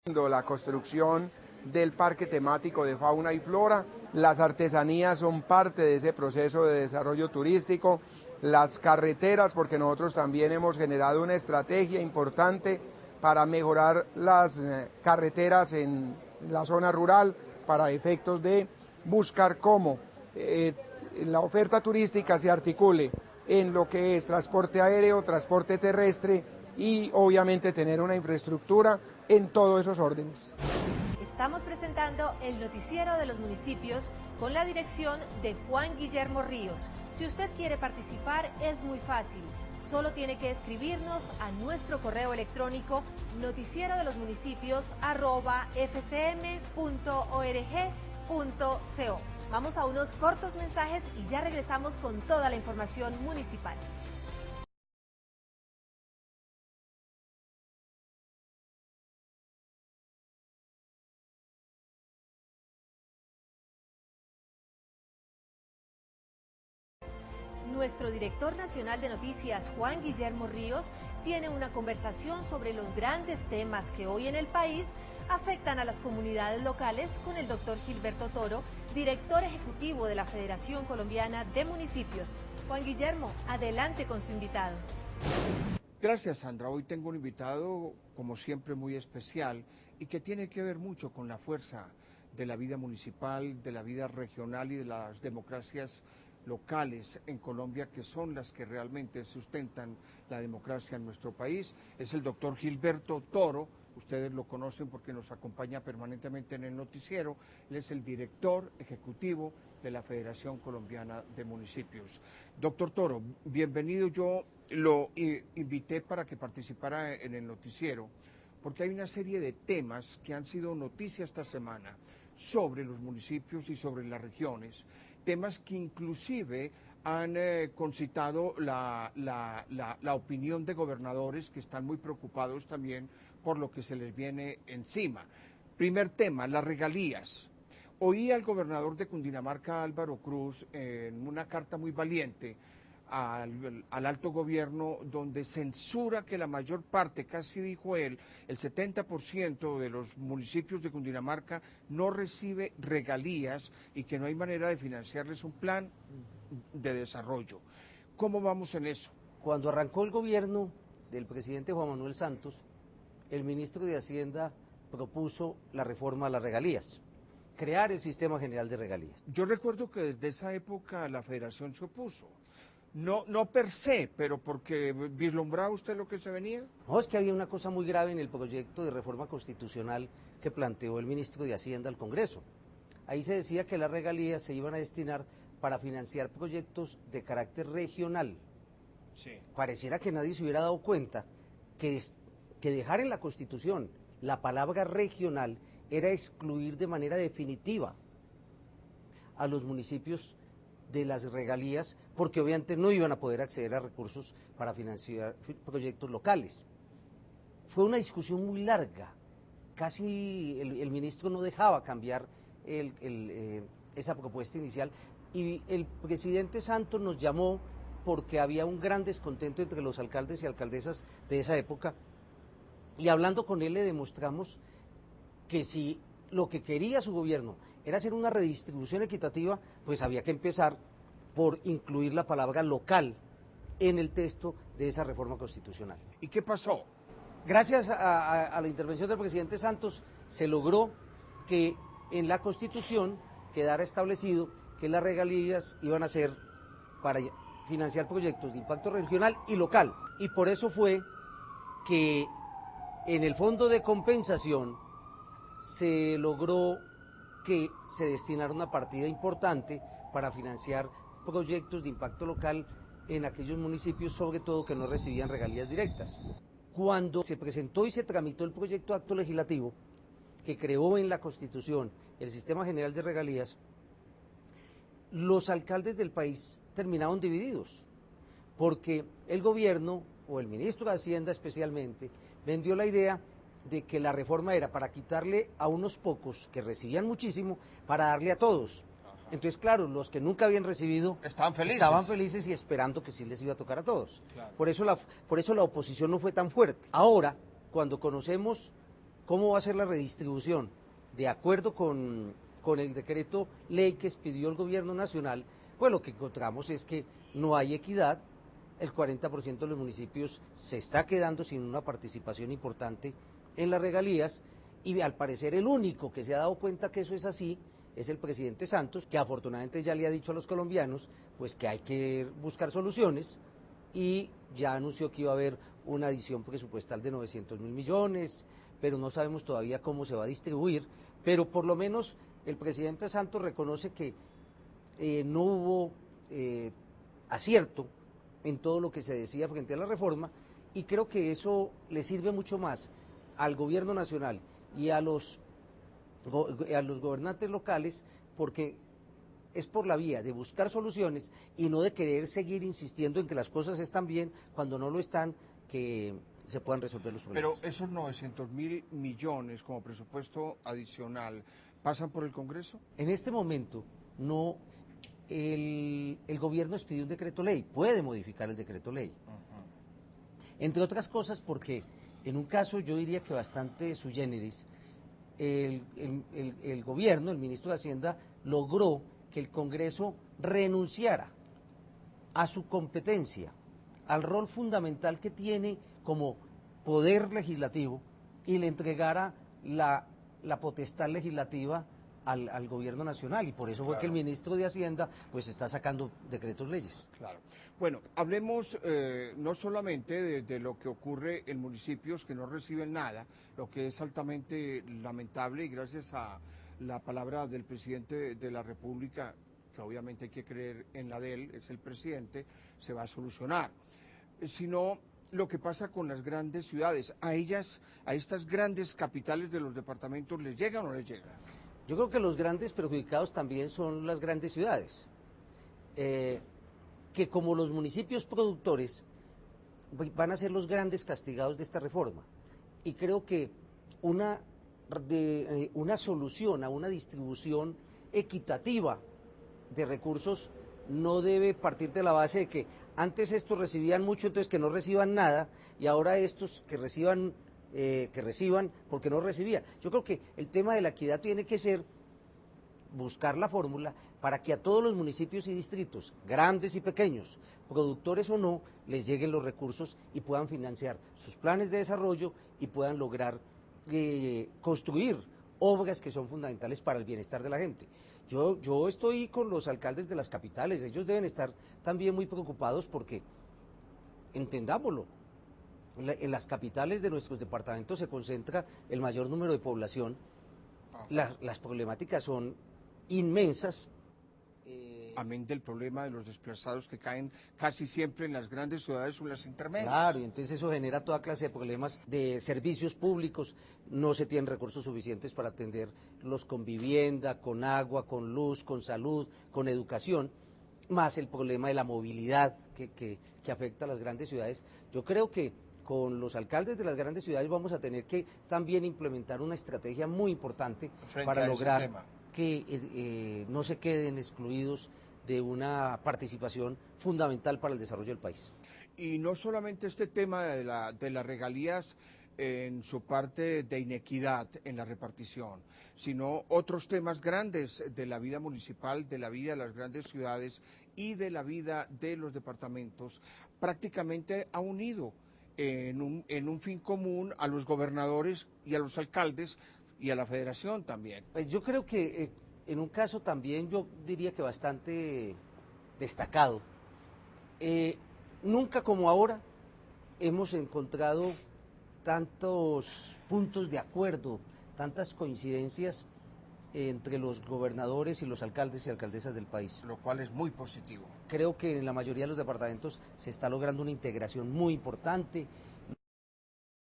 La construcción del parque temático de fauna y flora, las artesanías son parte de ese proceso de desarrollo turístico, las carreteras, porque nosotros también hemos generado una estrategia importante para mejorar las carreteras en la zona rural para efectos de buscar cómo la oferta turística se articule en lo que es transporte aéreo, transporte terrestre y obviamente tener una infraestructura en todos esos órdenes. Estamos presentando el noticiero de los municipios con la dirección de Juan Guillermo Ríos. Si usted quiere participar es muy fácil, solo tiene que escribirnos a nuestro correo electrónico noticierodelos.municipios@fcm.org.co. Vamos a unos cortos mensajes y ya regresamos con toda la información municipal. Nuestro director nacional de noticias, Juan Guillermo Ríos, tiene una conversación sobre los grandes temas que hoy en el país afectan a las comunidades locales con el doctor Gilberto Toro, director ejecutivo de la Federación Colombiana de Municipios. Juan Guillermo, adelante con su invitado. Gracias, Sandra. Hoy tengo un invitado, como siempre, muy especial y que tiene que ver mucho con la fuerza de la vida municipal, de la vida regional y de las democracias locales en Colombia, que son las que realmente sustentan la democracia en nuestro país. Es el doctor Gilberto Toro, ustedes lo conocen porque nos acompaña permanentemente en el noticiero. Él es el director ejecutivo de la Federación Colombiana de Municipios. Doctor Toro, bienvenido. Yo lo invité para que participara en el noticiero porque hay una serie de temas que han sido noticia esta semana sobre los municipios y sobre las regiones, temas que inclusive han concitado la opinión de gobernadores que están muy preocupados también por lo que se les viene encima. Primer tema, las regalías. Oí al gobernador de Cundinamarca, Álvaro Cruz, en una carta muy valiente al alto gobierno, donde censura que la mayor parte, casi dijo él, el 70% de los municipios de Cundinamarca no recibe regalías y que no hay manera de financiarles un plan de desarrollo. ¿Cómo vamos en eso? Cuando arrancó el gobierno del presidente Juan Manuel Santos, el ministro de Hacienda propuso la reforma a las regalías, crear el sistema general de regalías. Yo recuerdo que desde esa época la federación se opuso. No per se, pero porque vislumbraba usted lo que se venía. No, es que había una cosa muy grave en el proyecto de reforma constitucional que planteó el ministro de Hacienda al Congreso. Ahí se decía que las regalías se iban a destinar para financiar proyectos de carácter regional. Sí. Pareciera que nadie se hubiera dado cuenta que dejar en la Constitución la palabra regional era excluir de manera definitiva a los municipios de las regalías, porque obviamente no iban a poder acceder a recursos para financiar proyectos locales. Fue una discusión muy larga, casi el ministro no dejaba cambiar esa propuesta inicial, y el presidente Santos nos llamó porque había un gran descontento entre los alcaldes y alcaldesas de esa época, y hablando con él le demostramos que si lo que quería su gobierno era hacer una redistribución equitativa, pues había que empezar por incluir la palabra local en el texto de esa reforma constitucional. ¿Y qué pasó? Gracias a la intervención del presidente Santos se logró que en la Constitución quedara establecido que las regalías iban a ser para financiar proyectos de impacto regional y local, y por eso fue que en el fondo de compensación se logró que se destinara una partida importante para financiar proyectos de impacto local en aquellos municipios, sobre todo que no recibían regalías directas. Cuando se presentó y se tramitó el proyecto de acto legislativo que creó en la Constitución el Sistema General de Regalías, los alcaldes del país terminaron divididos, porque el gobierno, o el ministro de Hacienda especialmente, vendió la idea de que la reforma era para quitarle a unos pocos que recibían muchísimo para darle a todos. Entonces, claro, los que nunca habían recibido estaban felices y esperando que sí les iba a tocar a todos. Claro. Por eso la oposición no fue tan fuerte. Ahora, cuando conocemos ¿Cómo va a ser la redistribución? De acuerdo con el decreto ley que expidió el gobierno nacional, pues lo que encontramos es que no hay equidad, el 40% de los municipios se está quedando sin una participación importante en las regalías, y al parecer el único que se ha dado cuenta que eso es así es el presidente Santos, que afortunadamente ya le ha dicho a los colombianos pues que hay que buscar soluciones, y ya anunció que iba a haber una adición presupuestal de 900.000 millones, pero no sabemos todavía cómo se va a distribuir, pero por lo menos el presidente Santos reconoce que no hubo acierto en todo lo que se decía frente a la reforma, y creo que eso le sirve mucho más al gobierno nacional y a los gobernantes locales, porque es por la vía de buscar soluciones y no de querer seguir insistiendo en que las cosas están bien cuando no lo están, que se puedan resolver los problemas. Pero esos 900.000 millones como presupuesto adicional, ¿pasan por el Congreso? En este momento no, el gobierno expidió un decreto ley, puede modificar el decreto ley. Entre otras cosas porque en un caso yo diría que bastante sui generis, el gobierno, el ministro de Hacienda, logró que el Congreso renunciara a su competencia, al rol fundamental que tiene como poder legislativo, y le entregara la potestad legislativa al gobierno nacional, y por eso fue que el ministro de Hacienda pues está sacando decretos leyes. Claro. Bueno, hablemos no solamente de lo que ocurre en municipios que no reciben nada, lo que es altamente lamentable, y gracias a la palabra del presidente de la República, que obviamente hay que creer en la de él, es el presidente, se va a solucionar, sino lo que pasa con las grandes ciudades. ¿A ellas, a estas grandes capitales de los departamentos, les llega o no les llega? Yo creo que los grandes perjudicados también son las grandes ciudades, que como los municipios productores van a ser los grandes castigados de esta reforma. Y creo que una solución a una distribución equitativa de recursos no debe partir de la base de que antes estos recibían mucho, entonces que no reciban nada, y ahora estos que reciban porque no recibían. Yo creo que el tema de la equidad tiene que ser buscar la fórmula para que a todos los municipios y distritos, grandes y pequeños, productores o no, les lleguen los recursos y puedan financiar sus planes de desarrollo y puedan lograr construir obras que son fundamentales para el bienestar de la gente. Yo estoy con los alcaldes de las capitales, ellos deben estar también muy preocupados porque, entendámoslo, en las capitales de nuestros departamentos se concentra el mayor número de población, las problemáticas son inmensas. Amén del problema de los desplazados que caen casi siempre en las grandes ciudades o en las intermedias. Claro, y entonces eso genera toda clase de problemas de servicios públicos, no se tienen recursos suficientes para atenderlos con vivienda, con agua, con luz, con salud, con educación, más el problema de la movilidad que afecta a las grandes ciudades. Yo creo que con los alcaldes de las grandes ciudades vamos a tener que también implementar una estrategia muy importante para lograr que no se queden excluidos de una participación fundamental para el desarrollo del país. Y no solamente este tema de las regalías en su parte de inequidad en la repartición, sino otros temas grandes de la vida municipal, de la vida de las grandes ciudades y de la vida de los departamentos, prácticamente ha unido en un fin común a los gobernadores y a los alcaldes y a la federación también. Pues yo creo que en un caso también yo diría que bastante destacado, nunca como ahora hemos encontrado tantos puntos de acuerdo, tantas coincidencias entre los gobernadores y los alcaldes y alcaldesas del país. Lo cual es muy positivo. Creo que en la mayoría de los departamentos se está logrando una integración muy importante,